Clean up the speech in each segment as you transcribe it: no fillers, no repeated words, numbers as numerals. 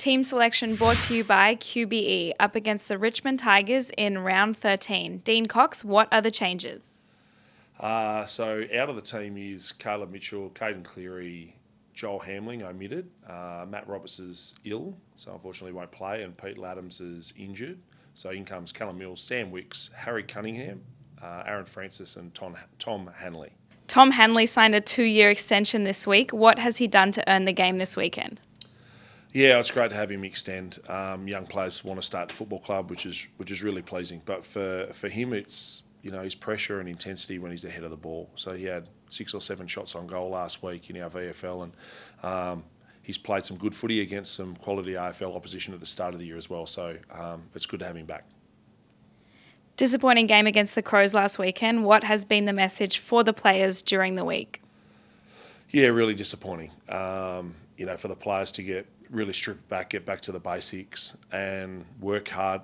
Team selection brought to you by QBE, up against the Richmond Tigers in round 13. Dean Cox, what are the changes? So out of the team is Caleb Mitchell, Caden Cleary, Joel Hamling omitted. Matt Roberts is ill, so unfortunately won't play, and Pete Laddams is injured. So in comes Callum Mills, Sam Wicks, Harry Cunningham, Aaron Francis and Tom Hanley. Tom Hanley signed a 2-year extension this week. What has he done to earn the game this weekend? Yeah, it's great to have him extend. Young players want to start the football club, which is really pleasing. But for him, it's his pressure and intensity when he's ahead of the ball. So he had 6 or 7 shots on goal last week in our VFL, and he's played some good footy against some quality AFL opposition at the start of the year as well. So it's good to have him back. Disappointing game against the Crows last weekend. What has been the message for the players during the week? Yeah, really disappointing. For the players to get really stripped back, get back to the basics, and work hard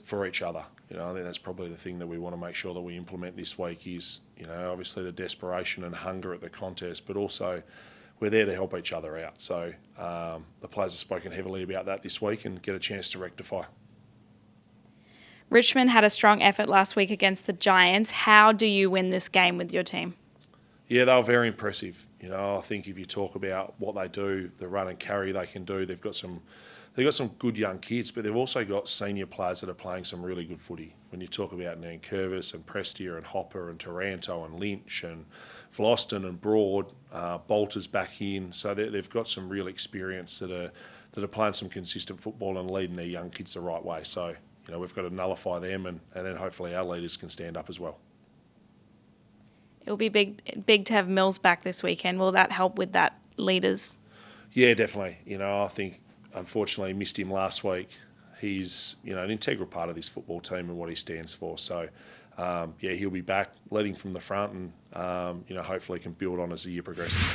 for each other. I think that's probably the thing that we want to make sure that we implement this week is, obviously the desperation and hunger at the contest, but also we're there to help each other out. So the players have spoken heavily about that this week and get a chance to rectify. Richmond had a strong effort last week against the Giants. How do you win this game with your team? Yeah, they were very impressive. I think if you talk about what they do, the run and carry they can do, they've got some good young kids, but they've also got senior players that are playing some really good footy. When you talk about Nankervis and Prestia and Hopper and Taranto and Lynch and Vloston and Broad, Bolter's back in, so they've got some real experience that are playing some consistent football and leading their young kids the right way. So we've got to nullify them, and then hopefully our leaders can stand up as well. It will be big to have Mills back this weekend. Will that help with that, leaders? Yeah, definitely. I think unfortunately missed him last week. He's an integral part of this football team and what he stands for. So he'll be back, leading from the front, and hopefully can build on as the year progresses.